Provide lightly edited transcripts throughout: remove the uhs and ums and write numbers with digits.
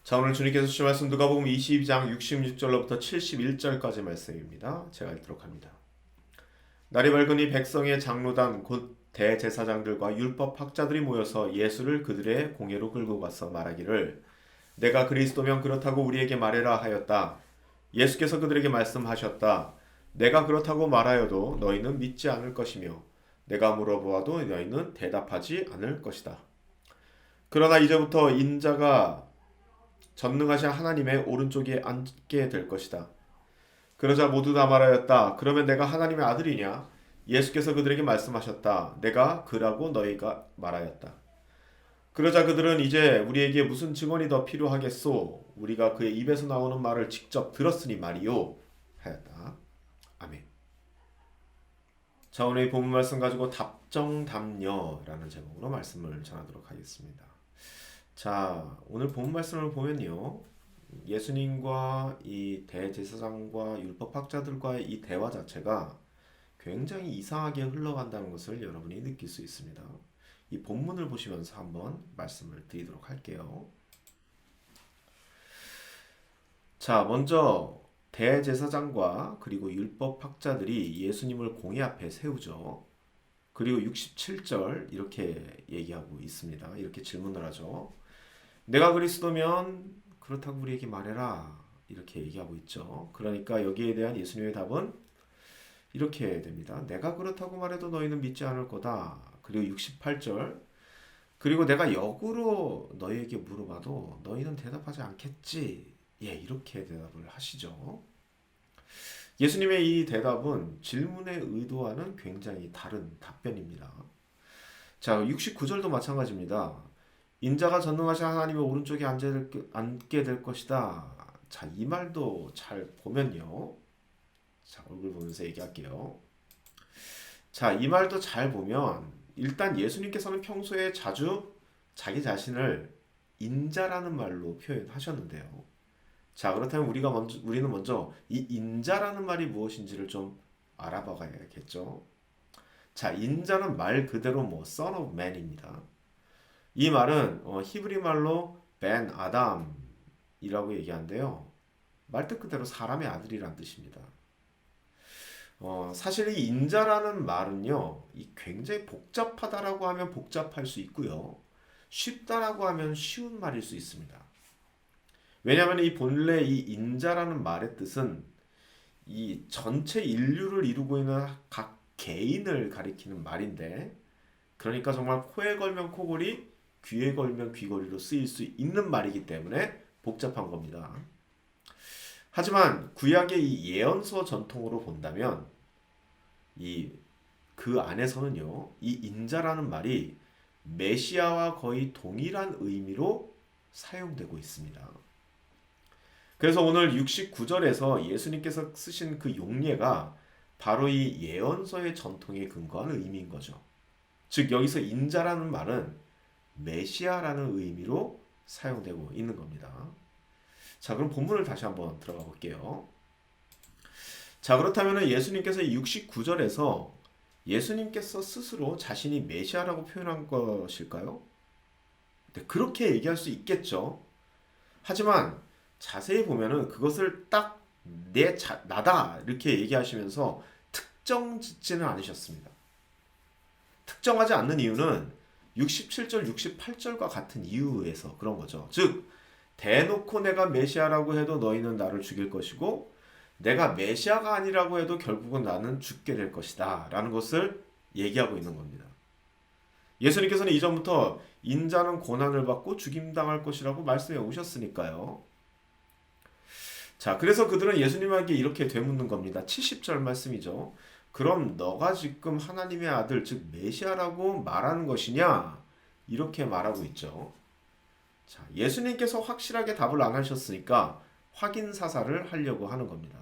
자, 오늘 주님께서 주신 말씀 누가복음 22장 66절로부터 71절까지 말씀입니다. 제가 읽도록 합니다. 날이 밝으니 백성의 장로단 곧 대제사장들과 율법 학자들이 모여서 예수를 그들의 공회로 끌고 가서 말하기를 내가 그리스도면 그렇다고 우리에게 말해라 하였다. 예수께서 그들에게 말씀하셨다. 내가 그렇다고 말하여도 너희는 믿지 않을 것이며 내가 물어보아도 너희는 대답하지 않을 것이다. 그러나 이제부터 인자가 전능하신 하나님의 오른쪽에 앉게 될 것이다. 그러자 모두 다 말하였다. 그러면 내가 하나님의 아들이냐? 예수께서 그들에게 말씀하셨다. 내가 그라고 너희가 말하였다. 그러자 그들은 이제 우리에게 무슨 증언이 더 필요하겠소? 우리가 그의 입에서 나오는 말을 직접 들었으니 말이요. 하였다. 아멘. 자, 오늘 이 본문 말씀 가지고 답정답녀라는 제목으로 말씀을 전하도록 하겠습니다. 자, 오늘 본 말씀을 보면요. 예수님과 이 대제사장과 율법학자들과의 이 대화 자체가 굉장히 이상하게 흘러간다는 것을 여러분이 느낄 수 있습니다. 이 본문을 보시면서 한번 말씀을 드리도록 할게요. 자, 먼저 대제사장과 그리고 율법학자들이 예수님을 공회 앞에 세우죠. 그리고 67절 이렇게 얘기하고 있습니다. 이렇게 질문을 하죠. 내가 그리스도면 그렇다고 우리에게 말해라. 이렇게 얘기하고 있죠. 그러니까 여기에 대한 예수님의 답은 이렇게 됩니다. 내가 그렇다고 말해도 너희는 믿지 않을 거다. 그리고 68절 그리고 내가 역으로 너희에게 물어봐도 너희는 대답하지 않겠지. 예, 이렇게 대답을 하시죠. 예수님의 이 대답은 질문의 의도와는 굉장히 다른 답변입니다. 자, 69절도 마찬가지입니다. 인자가 전능하신 하나님의 오른쪽에 앉게 될 것이다. 자, 이 말도 잘 보면요. 자, 얼굴 보면서 얘기할게요. 자, 이 말도 잘 보면 일단 예수님께서는 평소에 자주 자기 자신을 인자라는 말로 표현하셨는데요. 자, 그렇다면 우리는 먼저 이 인자라는 말이 무엇인지를 좀 알아봐야겠죠. 자, 인자는 말 그대로 son of man입니다. 이 말은 히브리 말로 벤 아담이라고 얘기하는데요. 말뜻 그대로 사람의 아들이란 뜻입니다. 사실 이 인자라는 말은요, 이 굉장히 복잡하다라고 하면 복잡할 수 있고요, 쉽다라고 하면 쉬운 말일 수 있습니다. 왜냐하면 이 본래 이 인자라는 말의 뜻은 이 전체 인류를 이루고 있는 각 개인을 가리키는 말인데, 그러니까 정말 코에 걸면 코골이, 귀에 걸면 귀걸이로 쓰일 수 있는 말이기 때문에 복잡한 겁니다. 하지만 구약의 이 예언서 전통으로 본다면 그 안에서는요, 이 인자라는 말이 메시아와 거의 동일한 의미로 사용되고 있습니다. 그래서 오늘 69절에서 예수님께서 쓰신 그 용례가 바로 이 예언서의 전통에 근거한 의미인 거죠. 즉 여기서 인자라는 말은 메시아라는 의미로 사용되고 있는 겁니다. 자, 그럼 본문을 다시 한번 들어가 볼게요. 자, 그렇다면 예수님께서 69절에서 예수님께서 스스로 자신이 메시아라고 표현한 것일까요? 네, 그렇게 얘기할 수 있겠죠. 하지만 자세히 보면은 그것을 딱 나다 이렇게 얘기하시면서 특정 짓지는 않으셨습니다. 특정하지 않는 이유는 67절, 68절과 같은 이유에서 그런 거죠. 즉, 대놓고 내가 메시아라고 해도 너희는 나를 죽일 것이고 내가 메시아가 아니라고 해도 결국은 나는 죽게 될 것이다 라는 것을 얘기하고 있는 겁니다. 예수님께서는 이전부터 인자는 고난을 받고 죽임당할 것이라고 말씀해 오셨으니까요. 자, 그래서 그들은 예수님에게 이렇게 되묻는 겁니다. 70절 말씀이죠. 그럼 너가 지금 하나님의 아들, 즉 메시아라고 말하는 것이냐? 이렇게 말하고 있죠. 자, 예수님께서 확실하게 답을 안 하셨으니까 확인 사살을 하려고 하는 겁니다.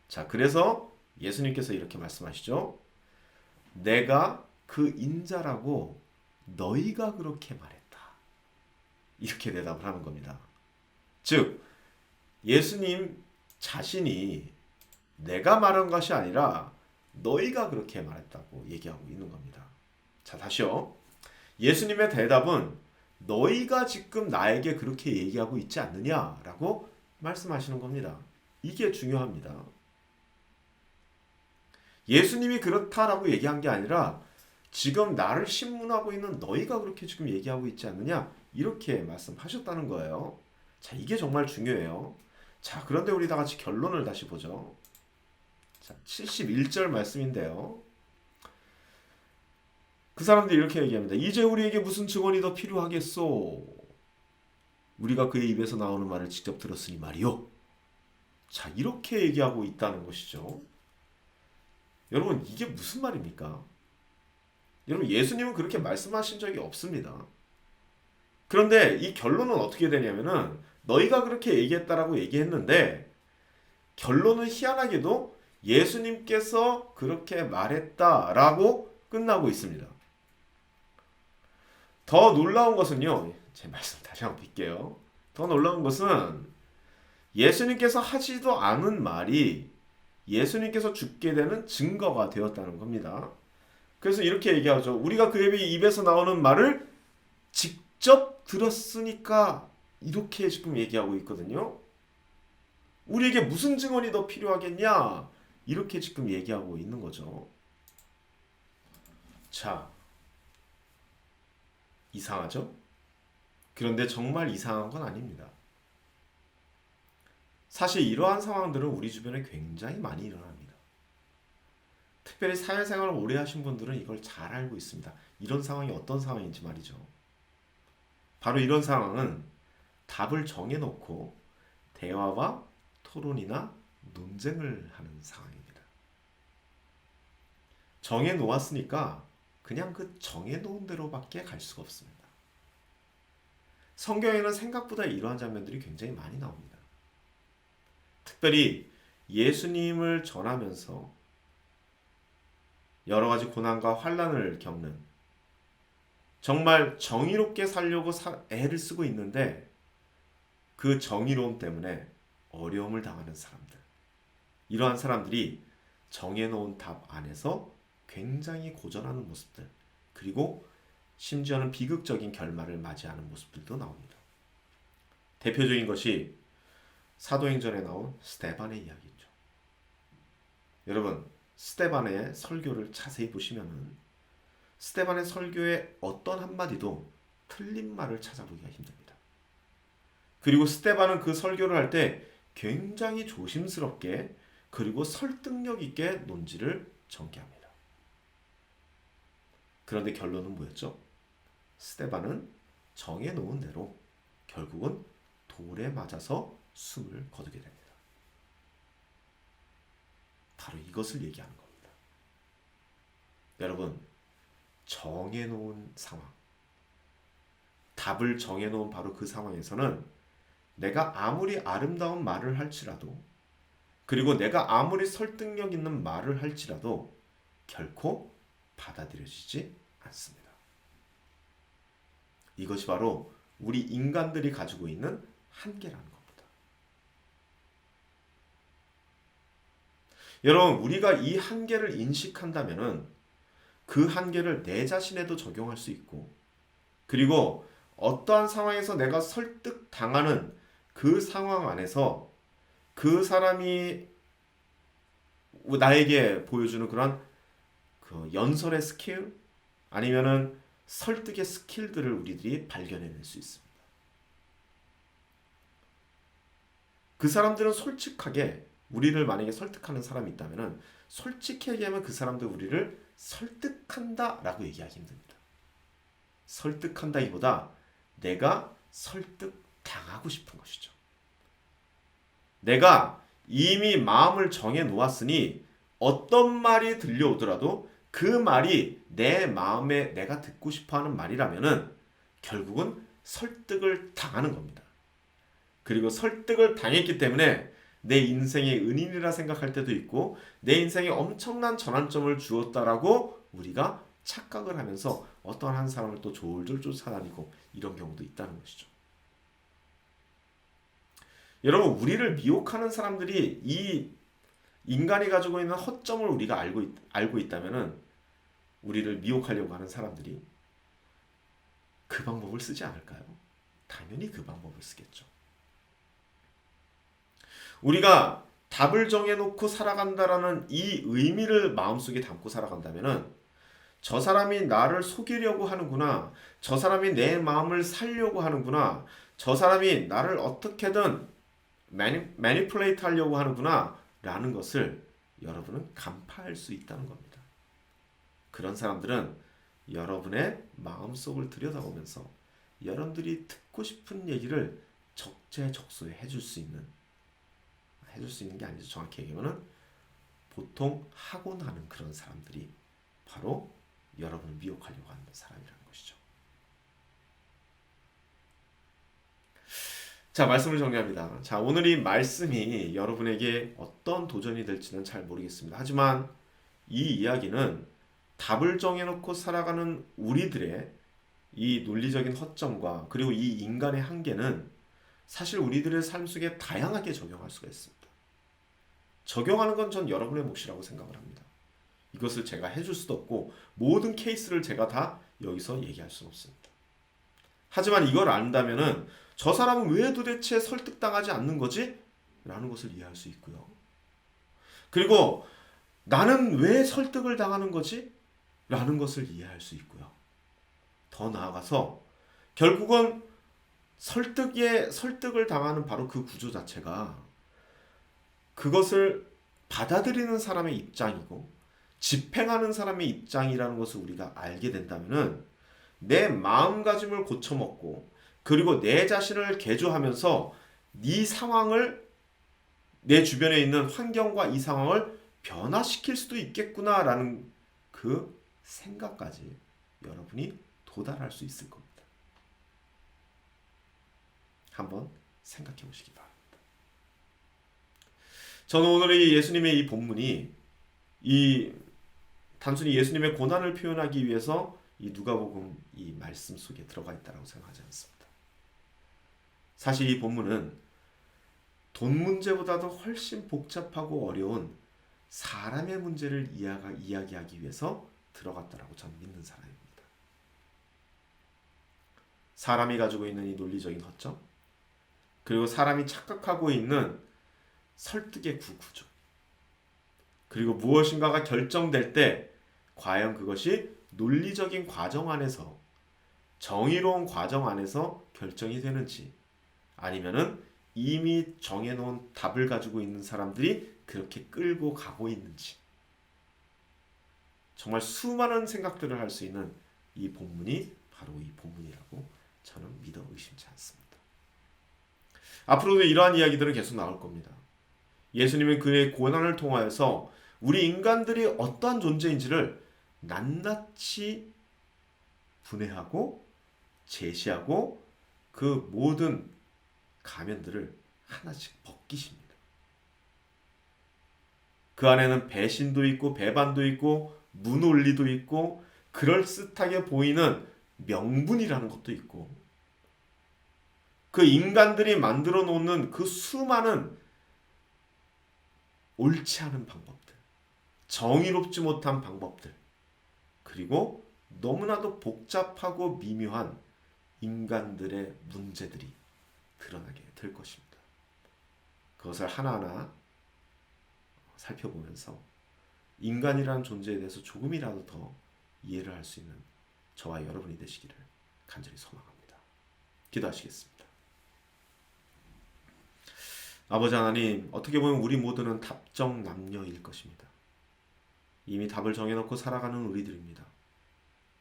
자, 그래서 예수님께서 이렇게 말씀하시죠. 내가 그 인자라고 너희가 그렇게 말했다. 이렇게 대답을 하는 겁니다. 즉, 예수님 자신이 내가 말한 것이 아니라 너희가 그렇게 말했다고 얘기하고 있는 겁니다. 자, 다시요. 예수님의 대답은 너희가 지금 나에게 그렇게 얘기하고 있지 않느냐라고 말씀하시는 겁니다. 이게 중요합니다. 예수님이 그렇다라고 얘기한 게 아니라 지금 나를 신문하고 있는 너희가 그렇게 지금 얘기하고 있지 않느냐 이렇게 말씀하셨다는 거예요. 자, 이게 정말 중요해요. 자, 그런데 우리 다 같이 결론을 다시 보죠. 자, 71절 말씀인데요. 그 사람들이 이렇게 얘기합니다. 이제 우리에게 무슨 증언이 더 필요하겠소? 우리가 그의 입에서 나오는 말을 직접 들었으니 말이요. 자, 이렇게 얘기하고 있다는 것이죠. 여러분, 이게 무슨 말입니까? 여러분, 예수님은 그렇게 말씀하신 적이 없습니다. 그런데 이 결론은 어떻게 되냐면은 너희가 그렇게 얘기했다라고 얘기했는데 결론은 희한하게도 예수님께서 그렇게 말했다라고 끝나고 있습니다. 더 놀라운 것은요. 제 말씀 다시 한번 빌게요. 더 놀라운 것은 예수님께서 하지도 않은 말이 예수님께서 죽게 되는 증거가 되었다는 겁니다. 그래서 이렇게 얘기하죠. 우리가 그의 입에서 나오는 말을 직접 들었으니까 이렇게 지금 얘기하고 있거든요. 우리에게 무슨 증언이 더 필요하겠냐? 이렇게 지금 얘기하고 있는 거죠. 자, 이상하죠? 그런데 정말 이상한 건 아닙니다. 사실 이러한 상황들은 우리 주변에 굉장히 많이 일어납니다. 특별히 사회생활을 오래 하신 분들은 이걸 잘 알고 있습니다. 이런 상황이 어떤 상황인지 말이죠. 바로 이런 상황은 답을 정해놓고 대화와 토론이나 논쟁을 하는 상황입니다. 정해놓았으니까 그냥 그 정해놓은 대로밖에 갈 수가 없습니다. 성경에는 생각보다 이러한 장면들이 굉장히 많이 나옵니다. 특별히 예수님을 전하면서 여러 가지 고난과 환난을 겪는 정말 정의롭게 살려고 애를 쓰고 있는데 그 정의로움 때문에 어려움을 당하는 사람들, 이러한 사람들이 정해놓은 답 안에서 굉장히 고전하는 모습들, 그리고 심지어는 비극적인 결말을 맞이하는 모습들도 나옵니다. 대표적인 것이 사도행전에 나온 스데반의 이야기죠. 여러분, 스데반의 설교를 자세히 보시면은 스데반의 설교의 어떤 한마디도 틀린 말을 찾아보기가 힘듭니다. 그리고 스데반은 그 설교를 할 때 굉장히 조심스럽게 그리고 설득력 있게 논지를 전개합니다. 그런데 결론은 뭐였죠? 스데반은 정해놓은 대로 결국은 돌에 맞아서 숨을 거두게 됩니다. 바로 이것을 얘기하는 겁니다. 여러분, 정해놓은 상황, 답을 정해놓은 바로 그 상황에서는 내가 아무리 아름다운 말을 할지라도, 그리고 내가 아무리 설득력 있는 말을 할지라도 결코 받아들여지지 않습니다. 이것이 바로 우리 인간들이 가지고 있는 한계라는 겁니다. 여러분, 우리가 이 한계를 인식한다면은 그 한계를 내 자신에도 적용할 수 있고, 그리고 어떠한 상황에서 내가 설득당하는 그 상황 안에서 그 사람이 나에게 보여주는 그런 그 연설의 스킬 아니면은 설득의 스킬들을 우리들이 발견해낼 수 있습니다. 그 사람들은 솔직하게 우리를 만약에 설득하는 사람이 있다면은 솔직히 얘기하면 그 사람들 우리를 설득한다라고 얘기하기 힘듭니다. 설득한다기보다 내가 설득당하고 싶은 것이죠. 내가 이미 마음을 정해 놓았으니 어떤 말이 들려오더라도 그 말이 내 마음에 내가 듣고 싶어하는 말이라면은 결국은 설득을 당하는 겁니다. 그리고 설득을 당했기 때문에 내 인생의 은인이라 생각할 때도 있고 내 인생에 엄청난 전환점을 주었다라고 우리가 착각을 하면서 어떤 한 사람을 또 졸졸 쫓아다니고 이런 경우도 있다는 것이죠. 여러분, 우리를 미혹하는 사람들이 이 인간이 가지고 있는 허점을 우리가 알고 있다면은 우리를 미혹하려고 하는 사람들이 그 방법을 쓰지 않을까요? 당연히 그 방법을 쓰겠죠. 우리가 답을 정해놓고 살아간다라는 이 의미를 마음속에 담고 살아간다면은 저 사람이 나를 속이려고 하는구나. 저 사람이 내 마음을 살려고 하는구나. 저 사람이 나를 어떻게든 매니플레이트 하려고 하는구나. 라는 것을 여러분은 간파할 수 있다는 겁니다. 그런 사람들은 여러분의 마음속을 들여다보면서 여러분들이 듣고 싶은 얘기를 적재적소에 해줄 수 있는 게 아니죠. 정확히 얘기하면 보통 하고 나는 그런 사람들이 바로 여러분을 미혹하려고 하는 사람이라는 것이죠. 자, 말씀을 정리합니다. 자, 오늘 이 말씀이 여러분에게 어떤 도전이 될지는 잘 모르겠습니다. 하지만 이 이야기는 답을 정해놓고 살아가는 우리들의 이 논리적인 허점과 그리고 이 인간의 한계는 사실 우리들의 삶 속에 다양하게 적용할 수가 있습니다. 적용하는 건 전 여러분의 몫이라고 생각을 합니다. 이것을 제가 해줄 수도 없고 모든 케이스를 제가 다 여기서 얘기할 수는 없습니다. 하지만 이걸 안다면은 저 사람은 왜 도대체 설득당하지 않는 거지? 라는 것을 이해할 수 있고요. 그리고 나는 왜 설득을 당하는 거지? 라는 것을 이해할 수 있고요. 더 나아가서 결국은 설득을 당하는 바로 그 구조 자체가 그것을 받아들이는 사람의 입장이고 집행하는 사람의 입장이라는 것을 우리가 알게 된다면은 내 마음가짐을 고쳐먹고 그리고 내 자신을 개조하면서 네 상황을 내 주변에 있는 환경과 이 상황을 변화시킬 수도 있겠구나라는 그 생각까지 여러분이 도달할 수 있을 겁니다. 한번 생각해 보시기 바랍니다. 저는 오늘 이 예수님의 이 본문이 단순히 예수님의 고난을 표현하기 위해서 이 누가복음 이 말씀 속에 들어가 있다고 생각하지 않습니다. 사실 이 본문은 돈 문제보다도 훨씬 복잡하고 어려운 사람의 문제를 이야기하기 위해서 들어갔다라고 저는 믿는 사람입니다. 사람이 가지고 있는 이 논리적인 허점, 그리고 사람이 착각하고 있는 설득의 구조, 그리고 무엇인가가 결정될 때 과연 그것이 논리적인 과정 안에서 정의로운 과정 안에서 결정이 되는지 아니면은 이미 정해놓은 답을 가지고 있는 사람들이 그렇게 끌고 가고 있는지 정말 수많은 생각들을 할 수 있는 이 본문이 바로 이 본문이라고 저는 믿어 의심치 않습니다. 앞으로도 이러한 이야기들은 계속 나올 겁니다. 예수님은 그의 고난을 통하여서 우리 인간들이 어떠한 존재인지를 낱낱이 분해하고 제시하고 그 모든 가면들을 하나씩 벗기십니다. 그 안에는 배신도 있고 배반도 있고 무논리도 있고 그럴듯하게 보이는 명분이라는 것도 있고 그 인간들이 만들어 놓는 그 수많은 옳지 않은 방법들, 정의롭지 못한 방법들, 그리고 너무나도 복잡하고 미묘한 인간들의 문제들이 드러나게 될 것입니다. 그것을 하나하나 살펴보면서 인간이라는 존재에 대해서 조금이라도 더 이해를 할 수 있는 저와 여러분이 되시기를 간절히 소망합니다. 기도하시겠습니다. 아버지 하나님, 어떻게 보면 우리 모두는 답정남녀일 것입니다. 이미 답을 정해놓고 살아가는 우리들입니다.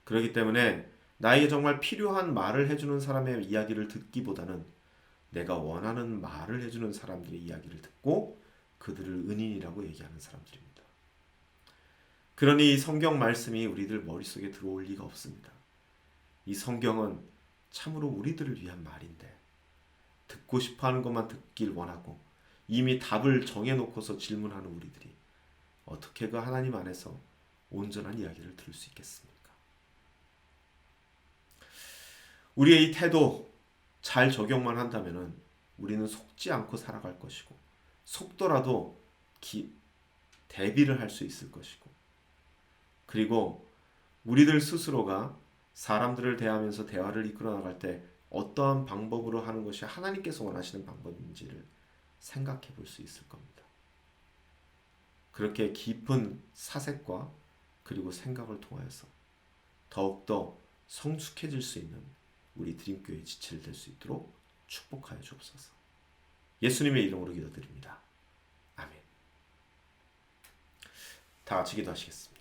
그렇기 때문에 나에게 정말 필요한 말을 해주는 사람의 이야기를 듣기보다는 내가 원하는 말을 해주는 사람들의 이야기를 듣고 그들을 은인이라고 얘기하는 사람들입니다. 그러니 이 성경 말씀이 우리들 머릿속에 들어올 리가 없습니다. 이 성경은 참으로 우리들을 위한 말인데 듣고 싶어하는 것만 듣길 원하고 이미 답을 정해놓고서 질문하는 우리들이 어떻게 그 하나님 안에서 온전한 이야기를 들을 수 있겠습니까? 우리의 이 태도 잘 적용만 한다면 우리는 속지 않고 살아갈 것이고 속더라도 대비를 할 수 있을 것이고 그리고 우리들 스스로가 사람들을 대하면서 대화를 이끌어 나갈 때 어떠한 방법으로 하는 것이 하나님께서 원하시는 방법인지를 생각해 볼 수 있을 겁니다. 그렇게 깊은 사색과 그리고 생각을 통하여서 더욱더 성숙해질 수 있는 우리 드림교회 지체를 될 수 있도록 축복하여 주옵소서. 예수님의 이름으로 기도드립니다. 아멘. 다 같이 기도하시겠습니다.